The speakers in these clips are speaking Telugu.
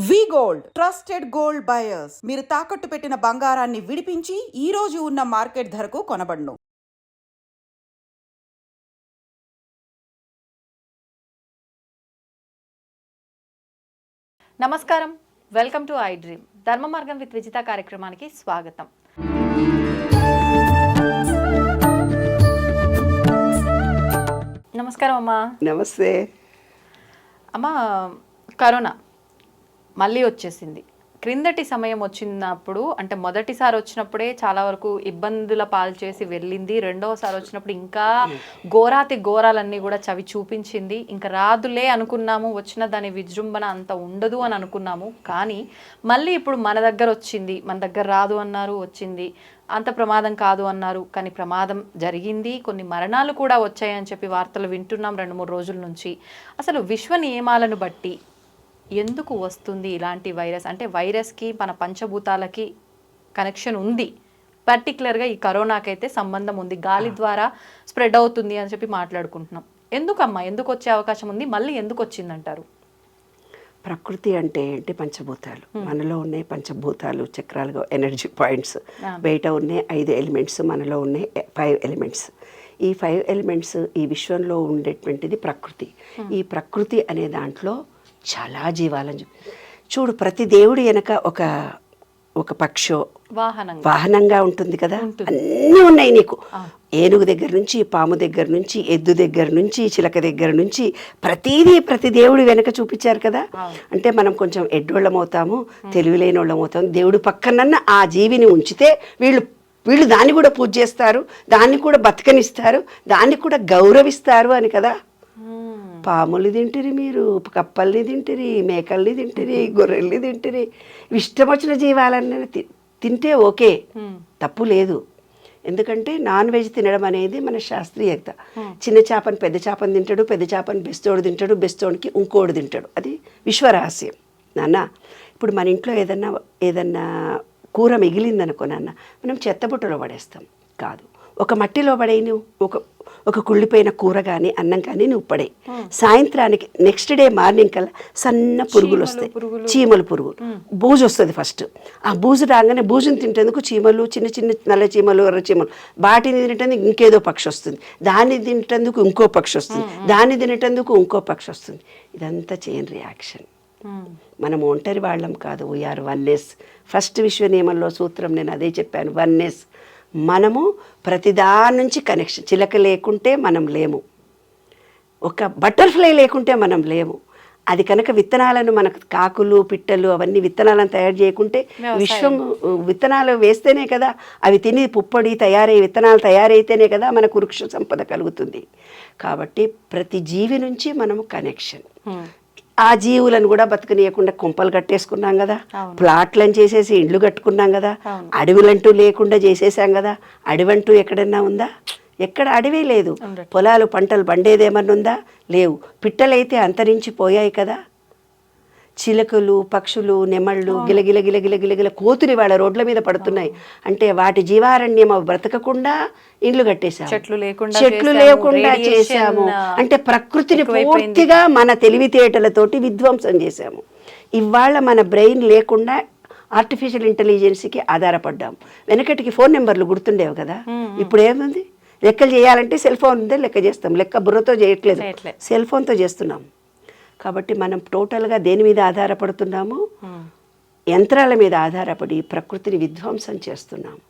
వి గోల్డ్ ట్రస్టెడ్ గోల్డ్ బయర్స్ మీరు తాకట్టు పెట్టిన బంగారాన్ని విడిపించి ఈ రోజు ఉన్న మార్కెట్ ధరకు కొనబడును. నమస్కారం, వెల్కమ్ టు ఐ డ్రీమ్ ధర్మ మార్గం విత్ విజిత కార్యక్రమానికి స్వాగతం. నమస్కారం అమ్మా. నమస్తే అమ్మా, కరోనా మళ్ళీ వచ్చేసింది. క్రిందటి సమయం వచ్చినప్పుడు అంటే మొదటిసారి వచ్చినప్పుడే చాలా వరకు ఇబ్బందుల పాలు చేసి వెళ్ళింది. రెండవసారి వచ్చినప్పుడు ఇంకా ఘోరాతి ఘోరాలన్నీ కూడా చవి చూపించింది. ఇంకా రాదులే అనుకున్నాము, వచ్చిన దాని విజృంభణ అంత ఉండదు అని అనుకున్నాము. కానీ మళ్ళీ ఇప్పుడు మన దగ్గర వచ్చింది, మన దగ్గర రాదు అన్నారు, వచ్చింది. అంత ప్రమాదం కాదు అన్నారు, కానీ ప్రమాదం జరిగింది. కొన్ని మరణాలు కూడా వచ్చాయని చెప్పి వార్తలు వింటున్నాం 2-3 రోజుల నుంచి. అసలు విశ్వ నియమాలను బట్టి ఎందుకు వస్తుంది ఇలాంటి వైరస్? అంటే వైరస్కి మన పంచభూతాలకి కనెక్షన్ ఉంది, పర్టికులర్గా ఈ కరోనాకైతే సంబంధం ఉంది, గాలి ద్వారా స్ప్రెడ్ అవుతుంది అని చెప్పి మాట్లాడుకుంటున్నాం. ఎందుకమ్మా, ఎందుకు వచ్చే అవకాశం ఉంది, మళ్ళీ ఎందుకు వచ్చిందంటారు? ప్రకృతి అంటే ఏంటి? పంచభూతాలు. మనలో ఉన్నాయి పంచభూతాలు, చక్రాలుగా ఎనర్జీ పాయింట్స్. బయట ఉన్నాయి 5 ఎలిమెంట్స్, మనలో ఉన్నాయి 5 ఎలిమెంట్స్. ఈ 5 ఎలిమెంట్స్ ఈ విశ్వంలో ఉండేటువంటిది ప్రకృతి. ఈ ప్రకృతి అనే దాంట్లో చాలా జీవాలను చూడు. ప్రతి దేవుడు వెనక ఒక పక్షో వాహనంగా ఉంటుంది కదా. అన్నీ ఉన్నాయి నీకు. ఏనుగు దగ్గర నుంచి, పాము దగ్గర నుంచి, ఎద్దు దగ్గర నుంచి, చిలక దగ్గర నుంచి ప్రతి దేవుడు వెనక చూపించారు కదా. అంటే మనం కొంచెం ఎడ్డోళ్ళం అవుతాము, తెలివిలేని వాళ్ళం అవుతాము. దేవుడు పక్కనన్న ఆ జీవిని ఉంచితే వీళ్ళు దాన్ని కూడా పూజ చేస్తారు, దాన్ని కూడా బతకనిస్తారు, దాన్ని కూడా గౌరవిస్తారు అని కదా. పాములు తింటిరి, మీరు కప్పల్ని తింటిరి, మేకల్ని తింటిరి, గొర్రెల్ని తింటిరి. ఇష్టం వచ్చిన జీవాలన్నీ తింటే ఓకే, తప్పు లేదు. ఎందుకంటే నాన్ వెజ్ తినడం అనేది మన శాస్త్రీయత. చిన్న చేపని పెద్ద చేపని తింటాడు, పెద్ద చేపని బెస్తోడు తింటాడు, బెస్తోడికి ఇంకోడు తింటాడు. అది విశ్వరహస్యం నాన్న. ఇప్పుడు మన ఇంట్లో ఏదన్నా కూర మిగిలిందనుకో నాన్న, మనం చెత్తబుట్టలో పడేస్తాం. కాదు, ఒక మట్టిలో పడేయి. నువ్వు ఒక కుళ్ళిపోయిన కూర కానీ అన్నం కానీ నువ్వు పడే, సాయంత్రానికి నెక్స్ట్ డే మార్నింగ్ కల్లా సన్న పురుగులు వస్తాయి, చీమలు పురుగులు. బూజు వస్తుంది ఫస్ట్. ఆ బూజు రాగానే బూజుని తింటేందుకు చీమలు, చిన్న చిన్న నల్ల చీమలు, ఎర్ర చీమలు. వాటిని తినేటందుకు ఇంకేదో పక్షి వస్తుంది, దాన్ని తినేటందుకు ఇంకో పక్షి వస్తుంది, దాన్ని తినేటందుకు ఇంకో పక్షి వస్తుంది. ఇదంతా చైన్ రియాక్షన్. మనం ఒంటరి వాళ్ళం కాదు, వీఆర్ వన్నెస్. ఫస్ట్ విశ్వ నియమంలో సూత్రం నేను అదే చెప్పాను, వన్నెస్. మనము ప్రతిదాని నుంచి కనెక్షన్. చిలక లేకుంటే మనం లేము, ఒక బటర్ఫ్లై లేకుంటే మనం లేము. అది కనుక విత్తనాలను మనకు కాకులు, పిట్టలు అవన్నీ విత్తనాలను తయారు చేయకుంటే, విశ్వం విత్తనాలు వేస్తేనే కదా అవి తిని పుప్పొడి తయారై విత్తనాలు తయారైతేనే కదా మనకు వృక్ష సంపద కలుగుతుంది. కాబట్టి ప్రతి జీవి నుంచి మనము కనెక్షన్. ఆ జీవులను కూడా బతకనీయకుండా కొంపలు కట్టేసుకున్నాం కదా, ప్లాట్లను చేసేసి ఇండ్లు కట్టుకున్నాం కదా, అడవులంటూ లేకుండా చేసేసాం కదా. అడవంటూ ఎక్కడన్నా ఉందా? ఎక్కడ అడవి లేదు. పొలాలు పంటలు పండేదేమన్నా ఉందా? లేవు. పిట్టలైతే అంతరించిపోయాయి కదా. చిలకలు, పక్షులు, నెమళ్ళు గిలగిల గిలగిల గిలగిల కోతులు వాళ్ళ రోడ్ల మీద పడుతున్నాయి. అంటే వాటి జీవారణ్యం బ్రతకకుండా ఇండ్లు కట్టేశాము, చెట్లు లేకుండా చేశాము. అంటే ప్రకృతిని పూర్తిగా మన తెలివితేటలతోటి విధ్వంసం చేశాము. ఇవాళ మన బ్రెయిన్ లేకుండా ఆర్టిఫిషియల్ ఇంటెలిజెన్స్కి ఆధారపడ్డాము. వెనకటికి ఫోన్ నెంబర్లు గుర్తుండేవి కదా, ఇప్పుడు ఏముంది? లెక్కలు చేయాలంటే సెల్ ఫోన్ ఉందే లెక్క చేస్తాం. లెక్క బుర్రతో చేయట్లేదు, సెల్ ఫోన్తో చేస్తున్నాం. కాబట్టి మనం టోటల్గా దేని మీద ఆధారపడుతున్నాము? యంత్రాల మీద ఆధారపడి ప్రకృతిని విధ్వంసం చేస్తున్నాము.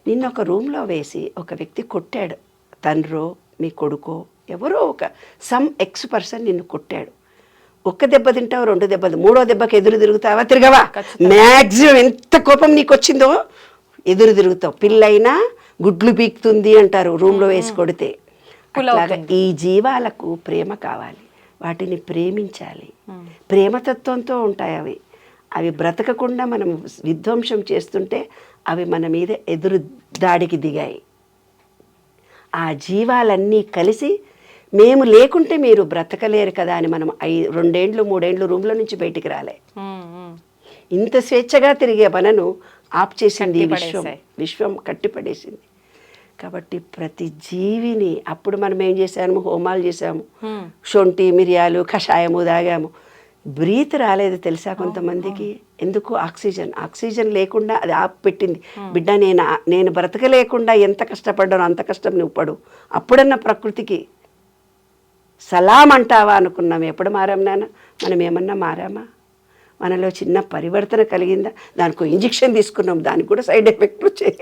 నిన్న ఒక రూమ్లో వేసి ఒక వ్యక్తి కొట్టాడు. తండ్రో మీ కొడుకో ఎవరో ఒక సమ్ ఎక్స్ పర్సన్ నిన్ను కొట్టాడు. ఒక్క దెబ్బ తింటావు, 2 దెబ్బలు, 3వ దెబ్బకి ఎదురు తిరుగుతావా? తిరగవా? మ్యాక్సిమం ఎంత కోపం నీకు వచ్చిందో ఎదురు తిరుగుతావు. పిల్లైనా గుడ్లు పీకుతుంది అంటారు రూమ్లో వేసి కొడితే. అట్లాగా ఈ జీవాలకు ప్రేమ కావాలి, వాటిని ప్రేమించాలి. ప్రేమతత్వంతో ఉంటాయి అవి బ్రతకకుండా మనం విధ్వంసం చేస్తుంటే అవి మన మీద ఎదురు దాడికి దిగాయి. ఆ జీవాలన్నీ కలిసి మేము లేకుంటే మీరు బ్రతకలేరు కదా అని మనం 2 ఏళ్ళు 3 ఏళ్ళు రూమ్ల నుంచి బయటికి రాలే. ఇంత స్వేచ్ఛగా తిరిగే మనను ఆప్ చేసింది విశ్వం కట్టిపడేసింది. కాబట్టి ప్రతి జీవిని అప్పుడు మనం ఏం చేసాము? హోమాలు చేసాము, శొంఠి మిరియాలు కషాయము తాగాము. బ్రీత్ రాలేదు తెలుసా కొంతమందికి. ఎందుకు? ఆక్సిజన్ లేకుండా అది పెట్టింది. బిడ్డ నేను బ్రతకలేకుండా ఎంత కష్టపడ్డానో అంత కష్టం నువ్వు పడు. అప్పుడన్నా ప్రకృతికి సలాం అంటావా అనుకున్నాం. ఎప్పుడు మారాం నాన్న? మనం ఏమన్నా మారామా? మనలో చిన్న పరివర్తన కలిగిందా? దానికి ఇంజెక్షన్ తీసుకున్నాం, దానికి కూడా సైడ్ ఎఫెక్ట్ వచ్చాయి.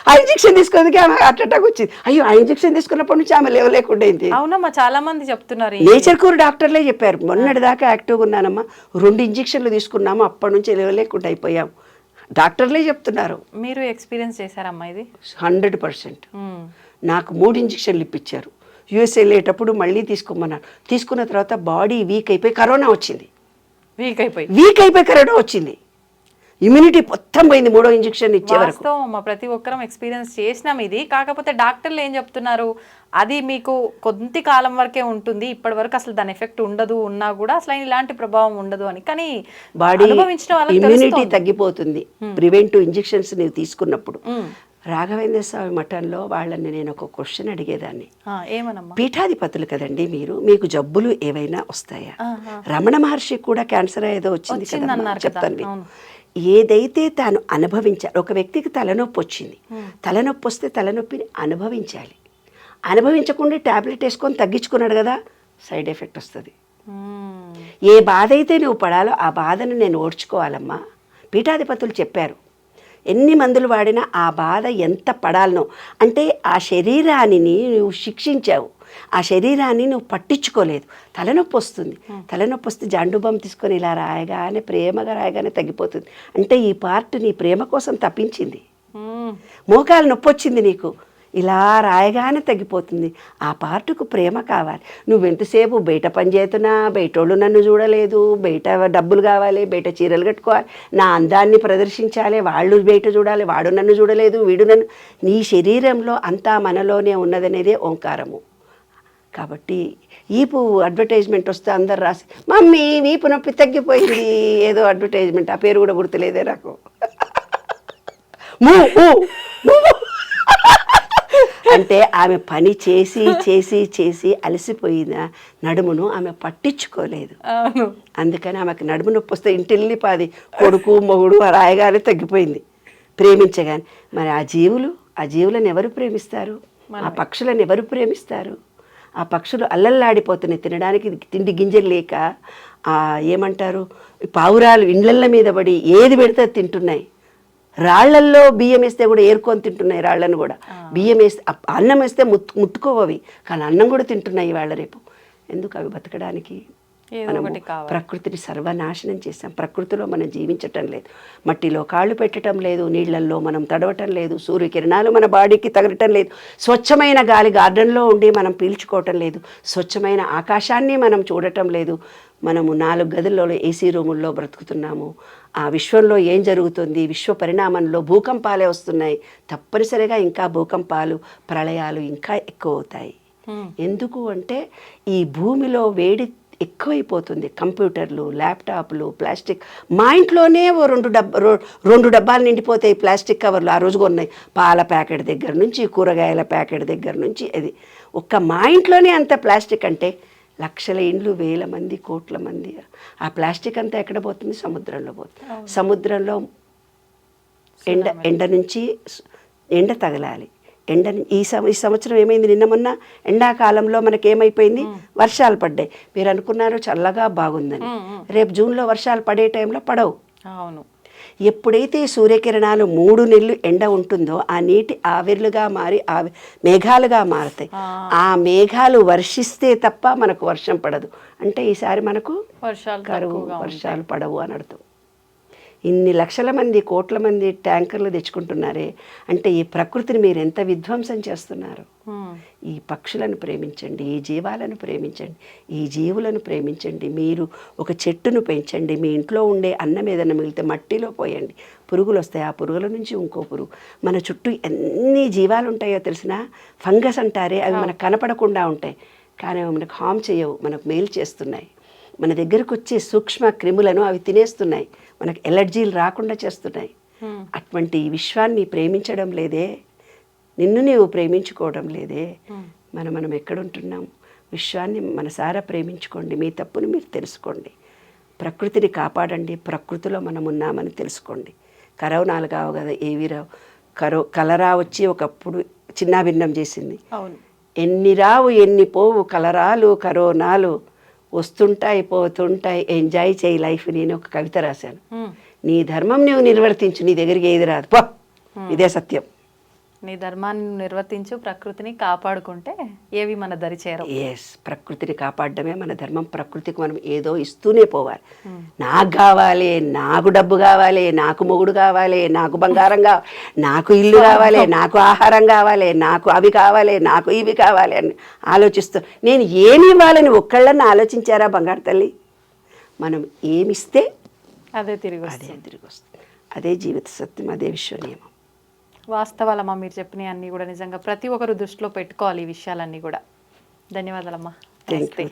ఆ ఇంజెక్షన్ తీసుకున్నది ఆమె హార్ట్ అటాక్ వచ్చింది. అయ్యో, ఆ ఇంజెక్షన్ తీసుకున్నప్పటి నుంచి ఆమె లేవలేకుండా అయింది. అవునమ్మా, చాలా మంది చెప్తున్నారు. నేచర్ కూర్ డాక్టర్లే చెప్పారు. మొన్నటి దాకా యాక్టివ్గా ఉన్నానమ్మా, 2 ఇంజెక్షన్లు తీసుకున్నాము, అప్పటి నుంచి లేవలేకుండా అయిపోయాం. డాక్టర్లే చెప్తున్నారు. మీరు ఎక్స్పీరియన్స్ చేశారమ్మా ఇది? 100%. నాకు 3 ఇంజెక్షన్లు ఇప్పించారు. యూఎస్ఏ వెళ్ళేటప్పుడు మళ్ళీ తీసుకోమన్నారు. తీసుకున్న తర్వాత బాడీ వీక్ అయిపోయి కరోనా వచ్చింది. వీక్ అయిపోయి కరోనా వచ్చింది. ఇమ్యూనిటీ మొత్తం పోయింది 3వ ఇంజెక్షన్ ఇచ్చే వరకు. ప్రతి ఒక్కరం ఎక్స్పీరియన్స్ చేసినాం ఇది. కాకపోతే డాక్టర్లు ఏం చెప్తున్నారు, అది మీకు కొద్ది కాలం వరకే ఉంటుంది, ఇప్పటి వరకు అసలు దాని ఎఫెక్ట్ ఉండదు, ఉన్నా కూడా అసలు ఇలాంటి ప్రభావం ఉండదు అని. కానీ బాడీ ఇమ్యూనిటీ తగ్గిపోతుంది ప్రివెంటివ్ ఇంజెక్షన్స్ నీవు తీసుకున్నప్పుడు. రాఘవేంద్ర స్వామి మఠంలో వాళ్ళని నేను ఒక క్వశ్చన్ అడిగేదాన్ని. ఏమనమ్మా? పీఠాధిపతులు కదండి మీరు, మీకు జబ్బులు ఏవైనా వస్తాయా? రమణ మహర్షి కూడా క్యాన్సర్ ఏదో వచ్చింది కదా, చెప్తాను. ఏదైతే తాను అనుభవించాలి. ఒక వ్యక్తికి తలనొప్పి వచ్చింది, తలనొప్పి వస్తే తలనొప్పిని అనుభవించాలి. అనుభవించకుండా ట్యాబ్లెట్ వేసుకొని తగ్గించుకున్నాడు కదా, సైడ్ ఎఫెక్ట్ వస్తుంది. ఏ బాధ అయితే నువ్వు పడాలో ఆ బాధను నేను ఓడ్చుకోవాలమ్మా. పీఠాధిపతులు చెప్పారు. ఎన్ని మందులు వాడినా ఆ బాధ ఎంత పడాలనో. అంటే ఆ శరీరాన్ని నువ్వు శిక్షించావు, ఆ శరీరాన్ని నువ్వు పట్టించుకోలేదు. తలనొప్పి వస్తుంది, తలనొప్పి వస్తే జండుబాం తీసుకొని ఇలా రాయగానే, ప్రేమగా రాయగానే తగ్గిపోతుంది. అంటే ఈ పార్ట్ నీ ప్రేమ కోసం తప్పించింది. మోకాలు నొప్పి వచ్చింది నీకు, ఇలా రాయగానే తగ్గిపోతుంది. ఆ పార్టుకు ప్రేమ కావాలి. నువ్వు ఎంతసేపు బయట పని చేస్తున్నా, బయటోళ్ళు నన్ను చూడలేదు, బయట డబ్బులు కావాలి, బయట చీరలు కట్టుకోవాలి, నా అందాన్ని ప్రదర్శించాలి, వాళ్ళు బయట చూడాలి, వాడు నన్ను చూడలేదు, వీడు నన్ను. నీ శరీరంలో అంతా మనలోనే ఉన్నదనేదే ఓంకారము. కాబట్టి ఈపు అడ్వర్టైజ్మెంట్ వస్తే అందరు రాసి, మమ్మీ వీపు నొప్పి తగ్గిపోయింది, ఏదో అడ్వర్టైజ్మెంట్, ఆ పేరు కూడా గుర్తులేదే నాకు. అంటే ఆమె పని చేసి చేసి చేసి అలసిపోయిన నడుమును ఆమె పట్టించుకోలేదు. అందుకని ఆమెకు నడుము నొప్పి వస్తే ఇంటిల్లిపాది కొడుకు మొగుడు రాయగానే తగ్గిపోయింది, ప్రేమించగానే. మరి ఆ జీవులను ఎవరు ప్రేమిస్తారు? ఆ పక్షులను ఎవరు ప్రేమిస్తారు? ఆ పక్షులు అల్లల్లాడిపోతున్నాయి, తినడానికి తిండి గింజలు లేక. ఏమంటారు, పావురాలు ఇండ్లళ్ళ మీద పడి ఏది పెడితే తింటున్నాయి. రాళ్లల్లో బియ్యం వేస్తే కూడా ఏరుకొని తింటున్నాయి, రాళ్లను కూడా. బియ్యం వేస్తే, అన్నం వేస్తే ముట్టుకోవవి, కానీ అన్నం కూడా తింటున్నాయి వాళ్ళ రేపు. ఎందుకు? అవి బతకడానికి. మనము ప్రకృతిని సర్వనాశనం చేసాం. ప్రకృతిలో మనం జీవించటం లేదు, మట్టిలో కాళ్ళు పెట్టడం లేదు, నీళ్లల్లో మనం తడవటం లేదు, సూర్యకిరణాలు మన బాడీకి తగలటం లేదు, స్వచ్ఛమైన గాలి గార్డెన్లో ఉండి మనం పీల్చుకోవటం లేదు, స్వచ్ఛమైన ఆకాశాన్ని మనం చూడటం లేదు. మనము 4 గదుల్లో ఏసీ రూముల్లో బ్రతుకుతున్నాము. ఆ విశ్వంలో ఏం జరుగుతుంది? విశ్వ పరిణామంలో భూకంపాలే వస్తున్నాయి. తప్పనిసరిగా ఇంకా భూకంపాలు, ప్రళయాలు ఇంకా ఎక్కువ అవుతాయి. ఎందుకు అంటే ఈ భూమిలో వేడి ఎక్కువైపోతుంది. కంప్యూటర్లు, ల్యాప్టాప్లు, ప్లాస్టిక్. మా ఇంట్లోనే 2 డబ్బాలు నిండిపోతాయి ప్లాస్టిక్ కవర్లు. ఆ రోజు కొన్నాయి, పాల ప్యాకెట్ దగ్గర నుంచి, కూరగాయల ప్యాకెట్ దగ్గర నుంచి. అది ఒక్క మా ఇంట్లోనే అంత ప్లాస్టిక్. అంటే లక్షల ఇండ్లు, వేల మంది, కోట్ల మంది. ఆ ప్లాస్టిక్ అంతా ఎక్కడ పోతుంది? సముద్రంలో పోతుంది. సముద్రంలో ఎండ నుంచి ఎండ తగలాలి. ఈ సంవత్సరం ఏమైంది? నిన్న మొన్న ఎండాకాలంలో మనకేమైపోయింది? వర్షాలు పడ్డాయి. మీరు అనుకున్నారు చల్లగా బాగుందని. రేపు జూన్లో వర్షాలు పడే టైంలో పడవు. అవును. ఎప్పుడైతే సూర్యకిరణాలు 3 నెలలు ఎండ ఉంటుందో ఆ నీటి ఆవిర్లుగా మారి మేఘాలుగా మారుతాయి. ఆ మేఘాలు వర్షిస్తే తప్ప మనకు వర్షం పడదు. అంటే ఈసారి మనకు వర్షాలు పడవు అని అర్థం. ఇన్ని లక్షల మంది, కోట్ల మంది ట్యాంకర్లు తెచ్చుకుంటున్నారే, అంటే ఈ ప్రకృతిని మీరు ఎంత విధ్వంసం చేస్తున్నారు. ఈ పక్షులను ప్రేమించండి, ఈ జీవాలను ప్రేమించండి, ఈ జీవులను ప్రేమించండి. మీరు ఒక చెట్టును పెంచండి. మీ ఇంట్లో ఉండే అన్నం ఏదైనా మిగిలితే మట్టిలో పోయండి, పురుగులు వస్తాయి. ఆ పురుగుల నుంచి ఇంకో పురుగు. మన చుట్టూ ఎన్ని జీవాలు ఉంటాయో తెలిసినా, ఫంగస్ అంటారే, అవి మనకు కనపడకుండా ఉంటాయి, కానీ అవి మనకు హామ్ చేయవు, మనకు మేలు చేస్తున్నాయి. మన దగ్గరకు వచ్చే సూక్ష్మ క్రిములను అవి తినేస్తున్నాయి, మనకు ఎలర్జీలు రాకుండా చేస్తున్నాయి. అటువంటి ఈ విశ్వాన్ని ప్రేమించడం లేదే, నిన్ను నీవు ప్రేమించుకోవడం లేదే. మనం ఎక్కడుంటున్నాం? విశ్వాన్ని మనసారా ప్రేమించుకోండి, మీ తప్పుని మీరు తెలుసుకోండి, ప్రకృతిని కాపాడండి, ప్రకృతిలో మనం ఉన్నామని తెలుసుకోండి. కరోనాలు కావు కదా, ఏవి రావు. కలరా వచ్చి ఒకప్పుడు చిన్నాభిన్నం చేసింది. అవును. ఎన్ని రావు ఎన్ని పోవు కలరాలు కరోనాలు, వస్తుంటాయి పోతుంటాయి, ఎంజాయ్ చేయి లైఫ్. నేను ఒక కవిత రాశాను. నీ ధర్మం నువ్వు నిర్వర్తించు, నీ దగ్గరికి ఏది రాదు పో, ఇదే సత్యం. నీ ధర్మాన్ని నిర్వర్తించు, ప్రకృతిని కాపాడుకుంటే ఏవి మన దరి చేరవు. ఎస్, ప్రకృతిని కాపాడడమే మన ధర్మం. ప్రకృతికి మనం ఏదో ఇస్తూనే పోవాలి. నాకు కావాలి, నాకు డబ్బు కావాలి, నాకు మొగుడు కావాలి, నాకు బంగారం కావాలి, నాకు ఇల్లు కావాలి, నాకు ఆహారం కావాలి, నాకు అవి కావాలి, నాకు ఇవి కావాలి అని ఆలోచిస్తూ నేను ఏమి ఇవ్వాలని ఒక్కళ్ళని ఆలోచించారా బంగారు తల్లి? మనం ఏమిస్తే అదే తిరిగి అదే తిరిగి వస్తుంది. అదే జీవిత సత్యం, అదే విశ్వ నియమం. వాస్తవాలమ్మా, మీరు చెప్పినవి అన్నీ కూడా నిజంగా ప్రతి ఒక్కరు దృష్టిలో పెట్టుకోవాలి ఈ విషయాలన్నీ కూడా. ధన్యవాదాలమ్మా. Thank you.